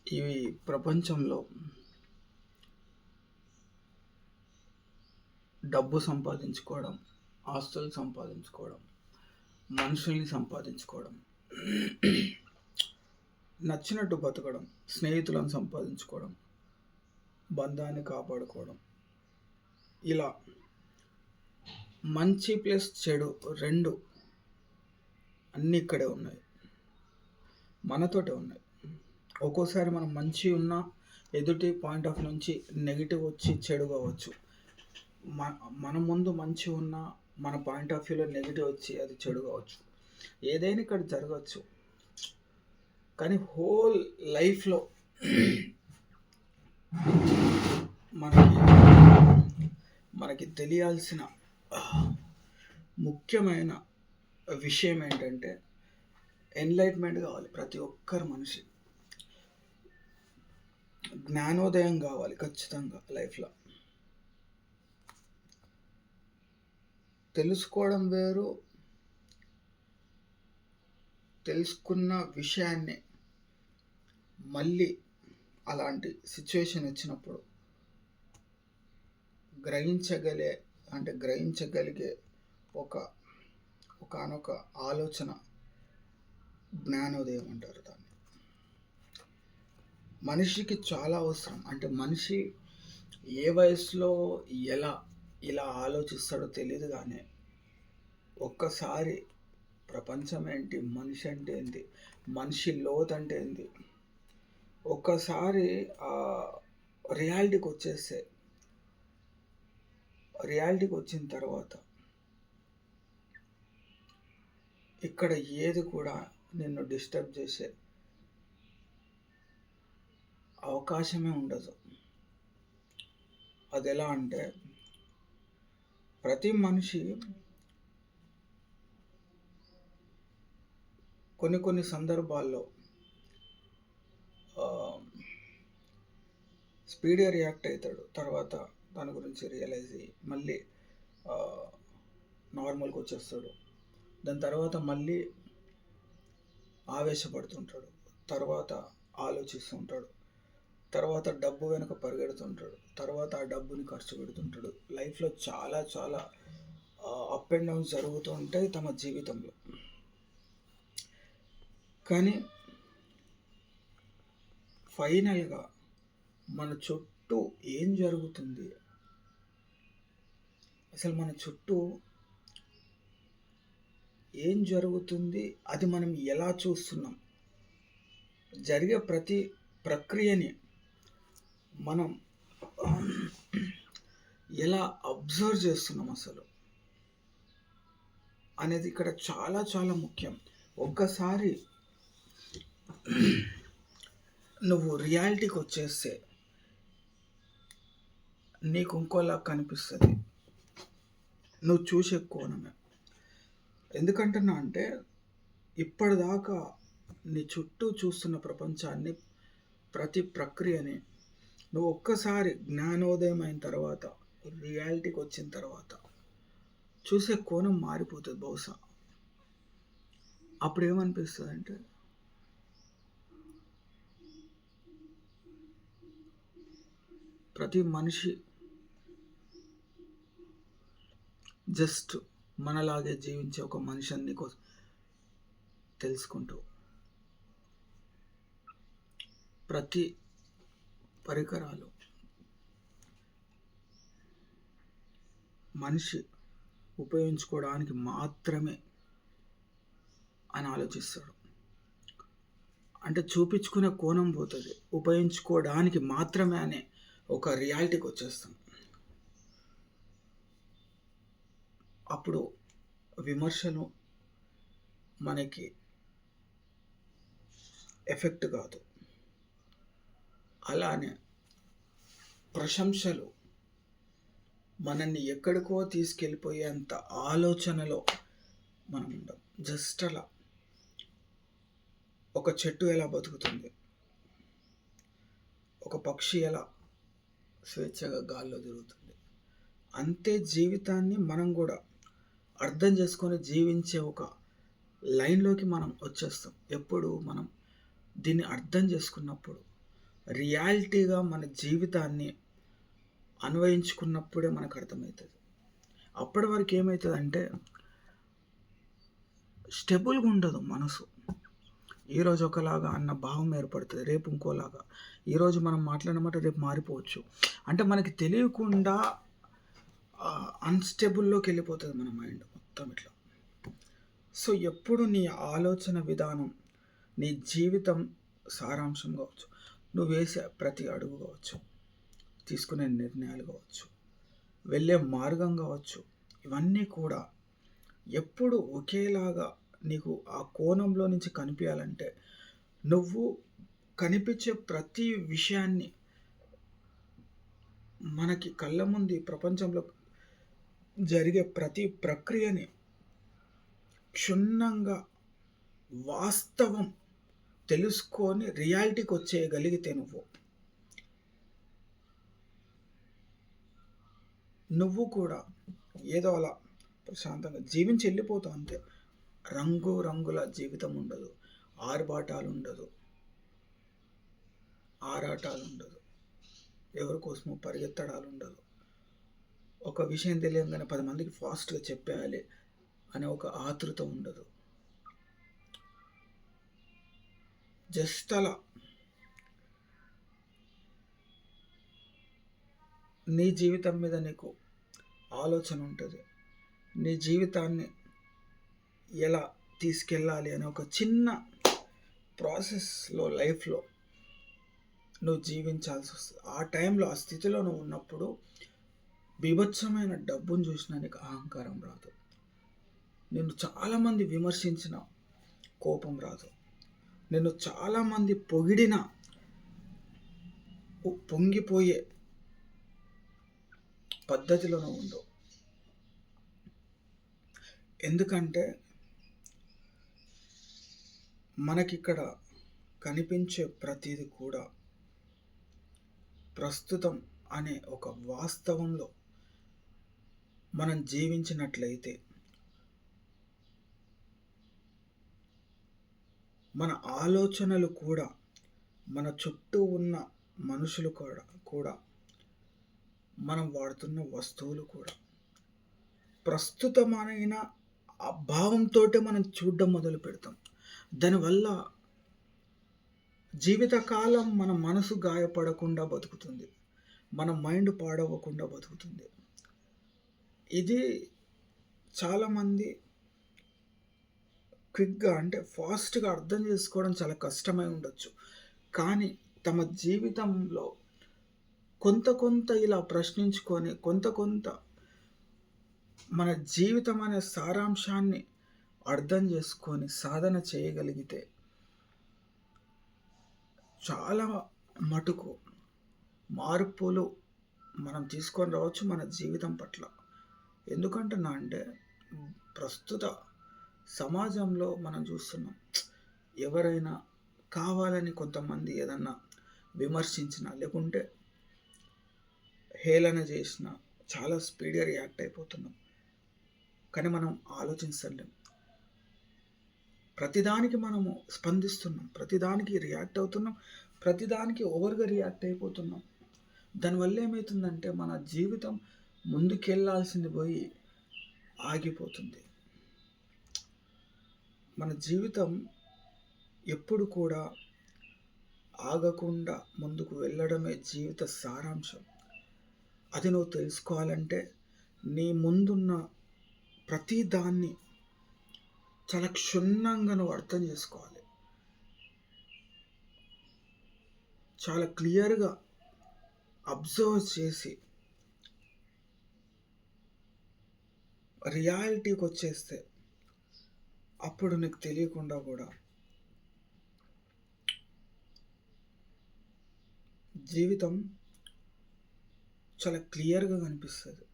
ఈ ప్రపంచంలో డబ్బు సంపాదించుకోవడం, ఆస్తులు సంపాదించుకోవడం, మనుషుల్ని సంపాదించుకోవడం, నచ్చినట్టు బతకడం, స్నేహితులను సంపాదించుకోవడం, బంధాన్ని కాపాడుకోవడం, ఇలా మంచి ప్లస్ చెడు రెండు అన్నీ ఇక్కడే ఉన్నాయి, మనతోటే ఉన్నాయి. ఒక్కోసారి మనం మంచి ఉన్నా ఎదుటి పాయింట్ ఆఫ్ నుంచి నెగిటివ్ వచ్చి చెడు కావచ్చు. మన ముందు మంచి ఉన్నా మన పాయింట్ ఆఫ్ వ్యూలో నెగిటివ్ వచ్చి అది చెడు కావచ్చు. ఏదైనా ఇక్కడ జరగచ్చు. కానీ హోల్ లైఫ్లో మనకి తెలియాల్సిన ముఖ్యమైన విషయం ఏంటంటే ఎన్లైట్మెంట్ కావాలి. ప్రతి ఒక్కరు మనిషి జ్ఞానోదయం కావాలి ఖచ్చితంగా లైఫ్లో. తెలుసుకోవడం వేరు, తెలుసుకున్న విషయాన్ని మళ్ళీ అలాంటి సిచ్యువేషన్ వచ్చినప్పుడు గ్రహించగలిగే ఒకనొక ఆలోచన జ్ఞానోదయం అంటారు దాన్ని. మనిషికి చాలా అవసరం. అంటే మనిషి ఏ వయసులో ఇలా ఆలోచిస్తాడో తెలియదు, కానీ ఒక్కసారి ప్రపంచం ఏంటి, మనిషి అంటే ఏంటి, మనిషి లోతు అంటే ఏంటి, ఒక్కసారి రియాలిటీకి వచ్చిన తర్వాత ఇక్కడ ఏది కూడా నిన్ను డిస్టర్బ్ చేసే అవకాశమే ఉండదు. అది ఎలా అంటే ప్రతి మనిషి కొన్ని సందర్భాల్లో స్పీడ్గా రియాక్ట్ అవుతాడు. తర్వాత దాని గురించి రియలైజ్ అయ్యి మళ్ళీ నార్మల్గా వచ్చేస్తాడు. దాని తర్వాత మళ్ళీ ఆవేశపడుతుంటాడు, తర్వాత ఆలోచిస్తుంటాడు, తర్వాత డబ్బు వెనుక పరిగెడుతుంటాడు, తర్వాత ఆ డబ్బుని ఖర్చు పెడుతుంటాడు. లైఫ్లో చాలా చాలా అప్ అండ్ డౌన్స్ జరుగుతూ ఉంటాయి తమ జీవితంలో. కానీ ఫైనల్గా మన చుట్టూ ఏం జరుగుతుంది, అసలు మన చుట్టూ ఏం జరుగుతుంది, అది మనం ఎలా చూస్తున్నాం, జరిగే ప్రతి ప్రక్రియని మనం ఎలా అబ్జర్వ్ చేస్తున్నాం అసలు అనేది ఇక్కడ చాలా చాలా ముఖ్యం. ఒక్కసారి నువ్వు రియాలిటీకి వచ్చేస్తే నీకు ఇంకోలా కనిపిస్తుంది నువ్వు చూసే కోణమే. ఎందుకంటున్నా అంటే ఇప్పటిదాకా నీ చుట్టూ చూస్తున్న ప్రపంచాన్ని, ప్రతి ప్రక్రియని నువ్వు ఒక్కసారి జ్ఞానోదయం అయిన తర్వాత, రియాలిటీకి వచ్చిన తర్వాత చూసే కోణం మారిపోతుంది. బహుశా అప్పుడు ఏమనిపిస్తుంది అంటే ప్రతి మనిషి జస్ట్ మనలాగే జీవించే ఒక మనిషిని తెలుసుకుంటూ ప్రతి పరికరాలు మనిషి ఉపయోగించుకోవడానికి మాత్రమే అని ఆలోచిస్తాడు. అంటే చూపించుకునే కోణం పోతుంది, ఉపయోగించుకోవడానికి మాత్రమే అనే ఒక రియాలిటీకి వచ్చేస్తాం. అప్పుడు విమర్శలు మనకి ఎఫెక్ట్ కాదు, అలానే ప్రశంసలు మనల్ని ఎక్కడికో తీసుకెళ్ళిపోయేంత ఆలోచనలో మనం ఉండం. జస్ట్ అలా ఒక చెట్టు ఎలా బతుకుతుంది, ఒక పక్షి ఎలా స్వేచ్ఛగా గాల్లో తిరుగుతుంది, అంతే జీవితాన్ని మనం కూడా అర్థం చేసుకొని జీవించే ఒక లైన్లోకి మనం వచ్చేస్తాం. ఎప్పుడు మనం దీన్ని అర్థం చేసుకున్నప్పుడు రియాలిటీగా మన జీవితాన్ని అన్వయించుకున్నప్పుడే మనకు అర్థమవుతుంది. అప్పటి వరకు ఏమవుతుందంటే స్టెబుల్గా ఉండదు మనసు. ఈరోజు ఒకలాగా అన్న భావం ఏర్పడుతుంది, రేపు ఇంకోలాగా. ఈరోజు మనం మాట్లాడమంటే రేపు మారిపోవచ్చు. అంటే మనకి తెలియకుండా అన్‌స్టేబుల్‌లోకి వెళ్ళిపోతుంది మన మైండ్ మొత్తం ఇట్లా. సో, ఎప్పుడు నీ ఆలోచన విధానం, నీ జీవితం సారాంశం కావచ్చు, నువ్వు వేసే ప్రతి అడుగు కావచ్చు, తీసుకునే నిర్ణయాలు కావచ్చు, వెళ్ళే మార్గం కావచ్చు, ఇవన్నీ కూడా ఎప్పుడు ఒకేలాగా నీకు ఆ కోణంలో నుంచి కనిపియాలంటే, నువ్వు కనిపించే ప్రతి విషయాన్ని, మనకి కళ్ళ ముందు ఈ ప్రపంచంలో జరిగే ప్రతి ప్రక్రియని క్షుణ్ణంగా వాస్తవం తెలుసుకొని రియాలిటీకి వచ్చేయగలిగితే నువ్వు కూడా ఏదో అలా ప్రశాంతంగా జీవించి వెళ్ళిపోతావు అంతే. రంగు రంగుల జీవితం ఉండదు, ఆర్భాటాలు ఉండదు, ఆరాటాలు ఉండదు, ఎవరి కోసమో పరిగెత్తడాలు ఉండదు. ఒక విషయం తెలియగానే 10 మందికి ఫాస్ట్గా చెప్పేయాలి అనే ఒక ఆతృత ఉండదు. జస్ట్ అలా నీ జీవితం మీద నీకు ఆలోచన ఉంటుంది. నీ జీవితాన్ని ఎలా తీసుకెళ్ళాలి అనే ఒక చిన్న ప్రాసెస్లో లైఫ్లో నువ్వు జీవించాల్సి వస్తుంది. ఆ టైంలో, ఆ స్థితిలో నువ్వు ఉన్నప్పుడు బీభత్సమైన డబ్బును చూసినా నీకు అహంకారం రాదు. నిన్ను చాలామంది విమర్శించిన కోపం రాదు. నిన్ను చాలామంది పొగిడిన పొంగిపోయే పద్ధతిలో నువ్వు ఉండవు. ఎందుకంటే మనకిక్కడ కనిపించే ప్రతిదీ కూడా ప్రస్తుతం అనే ఒక వాస్తవంలో మనం జీవించినట్లయితే మన ఆలోచనలు కూడా, మన చుట్టూ ఉన్న మనుషులు కూడా మనం వాడుతున్న వస్తువులు కూడా ప్రస్తుతమైన ఆ భావంతో మనం చూడడం మొదలు పెడతాం. దానివల్ల జీవితకాలం మన మనసు గాయపడకుండా బతుకుతుంది, మన మైండ్ పాడవకుండా బతుకుతుంది. ఇది చాలామంది క్విక్గా, అంటే ఫాస్ట్గా అర్థం చేసుకోవడం చాలా కష్టమై ఉండొచ్చు. కానీ తమ జీవితంలో కొంత ఇలా ప్రశ్నించుకొని, కొంత మన జీవితం అనే సారాంశాన్ని అర్థం చేసుకొని సాధన చేయగలిగితే చాలా మటుకు మార్పులు మనం తీసుకొని రావచ్చు మన జీవితం పట్ల. ఎందుకంటున్నా అంటే ప్రస్తుత సమాజంలో మనం చూస్తున్నాం, ఎవరైనా కావాలని కొంతమంది ఏదన్నా విమర్శించినా, లేకుంటే హేళన చేసినా చాలా స్పీడ్గా రియాక్ట్ అయిపోతున్నాం. కానీ మనం ఆలోచించలేం. ప్రతిదానికి మనము స్పందిస్తున్నాం, ప్రతిదానికి రియాక్ట్ అవుతున్నాం, ప్రతిదానికి ఓవర్గా రియాక్ట్ అయిపోతున్నాం. దానివల్ల ఏమవుతుందంటే మన జీవితం ముందుకెళ్ళాల్సింది పోయి ఆగిపోతుంది. మన జీవితం ఎప్పుడు కూడా ఆగకుండా ముందుకు వెళ్ళడమే జీవిత సారాంశం. అది నువ్వు తెలుసుకోవాలంటే నీ ముందున్న ప్రతి దాన్ని చాలా క్షుణ్ణంగా నువ్వు అర్థం చేసుకోవాలి. చాలా క్లియర్గా అబ్జర్వ్ చేసి రియాలిటీకి వచ్చేస్తే అప్పుడు నీకు తెలియకుండా కూడా జీవితం చాలా క్లియర్గా కనిపిస్తుంది.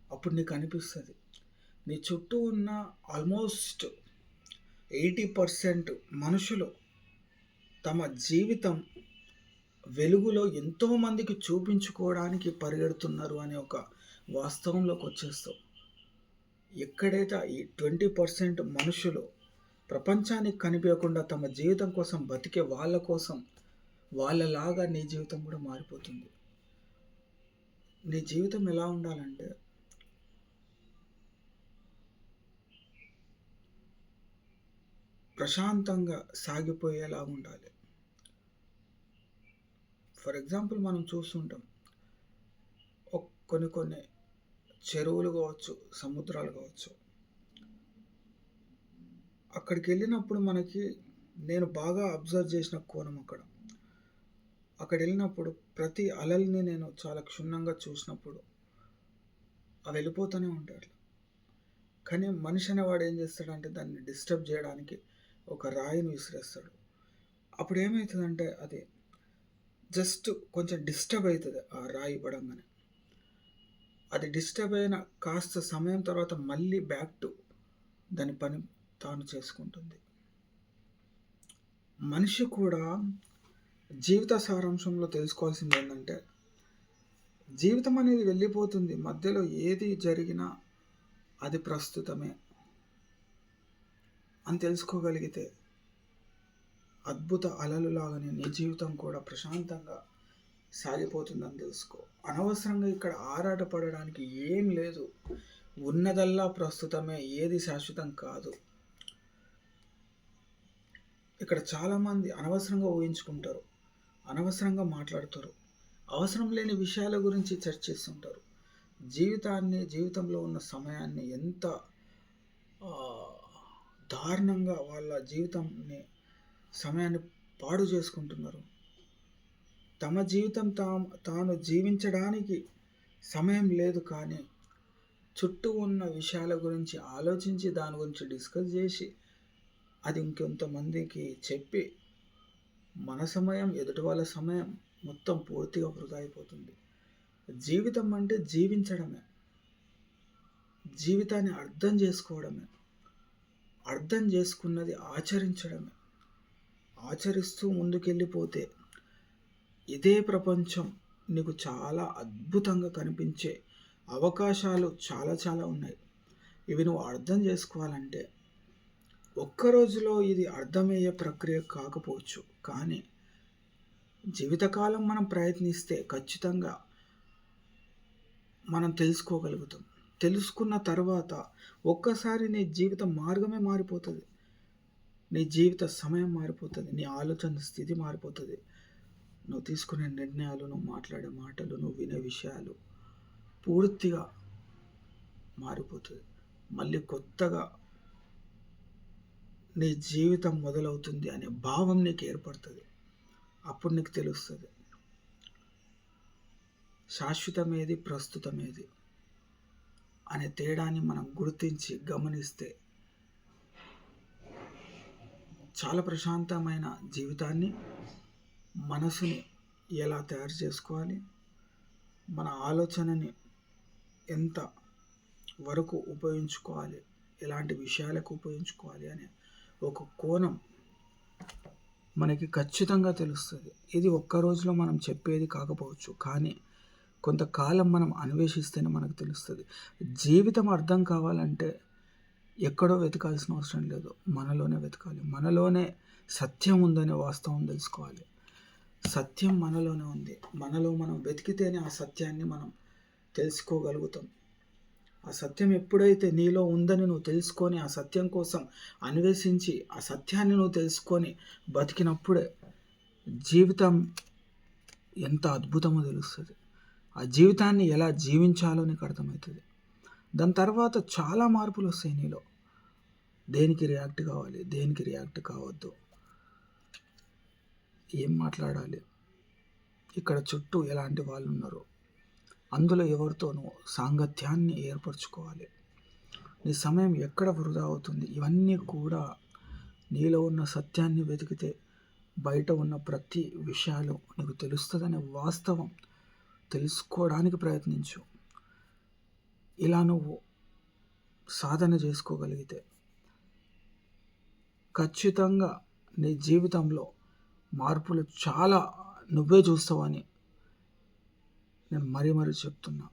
అప్పుడు నీకు అనిపిస్తుంది నీ చుట్టూ ఉన్న ఆల్మోస్ట్ 80% మనుషులు తమ జీవితం వెలుగులో ఎంతోమందికి చూపించుకోవడానికి పరిగెడుతున్నారు అనే ఒక వాస్తవంలోకి వచ్చేస్తావు. ఎక్కడైతే ఈ 20% మనుషులు ప్రపంచానికి కనిపించకుండా తమ జీవితం కోసం బతికే వాళ్ళ కోసం వాళ్ళలాగా నీ జీవితం కూడా మారిపోతుంది. నీ జీవితం ఎలా ఉండాలంటే ప్రశాంతంగా సాగిపోయేలా ఉండాలి. ఫర్ ఎగ్జాంపుల్ మనం చూస్తుంటాం, కొన్ని చెరువులు కావచ్చు, సముద్రాలు కావచ్చు, అక్కడికి వెళ్ళినప్పుడు నేను బాగా అబ్జర్వ్ చేసిన కోణం అక్కడ వెళ్ళినప్పుడు ప్రతి అలల్ని నేను చాలా క్షుణ్ణంగా చూసినప్పుడు అవి వెళ్ళిపోతూనే ఉంటారు. కానీ మనిషి అనేవాడు ఏం చేస్తాడంటే దాన్ని డిస్టర్బ్ చేయడానికి ఒక రాయిని విసిరేస్తాడు. అప్పుడు ఏమవుతుందంటే అది జస్ట్ కొంచెం డిస్టర్బ్ అవుతుంది. ఆ రాయి పడంగానే అది డిస్టర్బ్ అయిన కాస్త సమయం తర్వాత మళ్ళీ బ్యాక్ టు దాని పని తాను చేసుకుంటుంది. మనిషి కూడా జీవిత సారాంశంలో తెలుసుకోవాల్సింది ఏంటంటే, జీవితం అనేది వెళ్ళిపోతుంది, మధ్యలో ఏది జరిగినా అది ప్రస్తుతమే అని తెలుసుకోగలిగితే అద్భుత అలలులాగానే నీ జీవితం కూడా ప్రశాంతంగా సాగిపోతుందని తెలుసుకో. అనవసరంగా ఇక్కడ ఆరాటపడడానికి ఏం లేదు. ఉన్నదల్లా ప్రస్తుతమే, ఏది శాశ్వతం కాదు. ఇక్కడ చాలామంది అనవసరంగా ఊహించుకుంటారు, అనవసరంగా మాట్లాడుతారు, అవసరం లేని విషయాల గురించి చర్చిస్తుంటారు. జీవితంలో ఉన్న సమయాన్ని ఎంత దారుణంగా వాళ్ళ సమయాన్ని పాడు చేసుకుంటున్నారు. తమ జీవితం తాను జీవించడానికి సమయం లేదు, కానీ చుట్టూ ఉన్న విషయాల గురించి ఆలోచించి దాని గురించి డిస్కస్ చేసి అది ఇంకొంతమందికి చెప్పి మన సమయం, ఎదుటి వాళ్ళ సమయం మొత్తం పూర్తిగా వృధా అయిపోతుంది. జీవితం అంటే జీవించడమే, జీవితాన్ని అర్థం చేసుకోవడమే, అర్థం చేసుకున్నది ఆచరించడమే. ఆచరిస్తూ ముందుకెళ్ళిపోతే ఇదే ప్రపంచం నీకు చాలా అద్భుతంగా కనిపించే అవకాశాలు చాలా చాలా ఉన్నాయి. ఇవి నువ్వు అర్థం చేసుకోవాలంటే ఒక్కరోజులో ఇది అర్థమయ్యే ప్రక్రియ కాకపోవచ్చు, కానీ జీవితకాలం మనం ప్రయత్నిస్తే ఖచ్చితంగా మనం తెలుసుకోగలుగుతాం. తెలుసుకున్న తర్వాత ఒక్కసారి నీ జీవిత మార్గమే మారిపోతుంది, నీ జీవిత సమయం మారిపోతుంది, నీ ఆలోచన స్థితి మారిపోతుంది. నువ్వు తీసుకునే నిర్ణయాలు, నువ్వు మాట్లాడే మాటలు, నువ్వు వినే విషయాలు పూర్తిగా మారిపోతుంది. మళ్ళీ కొత్తగా నీ జీవితం మొదలవుతుంది అనే భావం నీకు ఏర్పడుతుంది. అప్పుడు నీకు తెలుస్తుంది శాశ్వతమేది, ప్రస్తుతమేది అనే తేడాన్ని మనం గుర్తించి గమనిస్తే చాలా ప్రశాంతమైన జీవితాన్ని, మనసుని ఎలా తయారు చేసుకోవాలి, మన ఆలోచనని ఎంత వరకు ఉపయోగించుకోవాలి, ఎలాంటి విషయాలకు ఉపయోగించుకోవాలి అనే ఒక కోణం మనకి ఖచ్చితంగా తెలుస్తుంది. ఇది ఒక్క రోజులో మనం చెప్పేది కాకపోవచ్చు, కానీ కొంతకాలం మనం అన్వేషిస్తేనే మనకు తెలుస్తుంది. జీవితం అర్థం కావాలంటే ఎక్కడో వెతకాల్సిన అవసరం లేదు, మనలోనే వెతకాలి. మనలోనే సత్యం ఉందనే వాస్తవం తెలుసుకోవాలి. సత్యం మనలోనే ఉంది. మనలో మనం వెతికితేనే ఆ సత్యాన్ని మనం తెలుసుకోగలుగుతాం. ఆ సత్యం ఎప్పుడైతే నీలో ఉందని నువ్వు తెలుసుకొని ఆ సత్యం కోసం అన్వేషించి ఆ సత్యాన్ని నువ్వు తెలుసుకొని బతికినప్పుడే జీవితం ఎంత అద్భుతమో తెలుస్తుంది. ఆ జీవితాన్ని ఎలా జీవించాలో నీకు అర్థమవుతుంది. దాని తర్వాత చాలా మార్పులు వస్తాయి నీలో. దేనికి రియాక్ట్ కావాలి, దేనికి రియాక్ట్ కావద్దు, ఏం మాట్లాడాలి, ఇక్కడ చుట్టూ ఎలాంటి వాళ్ళు ఉన్నారు, అందులో ఎవరితోనూ సాంగత్యాన్ని ఏర్పరచుకోవాలి, నీ సమయం ఎక్కడ వృధా అవుతుంది, ఇవన్నీ కూడా నీలో ఉన్న సత్యాన్ని వెతికితే బయట ఉన్న ప్రతి విషయాలు నీకు తెలుస్తుందనే వాస్తవం తెలుసుకోవడానికి ప్రయత్నించు. ఇలా నువ్వు సాధన చేసుకోగలిగితే ఖచ్చితంగా నీ జీవితంలో మార్పులు చాలా నువ్వే చూస్తావని నేను మరీ చెప్తున్నా.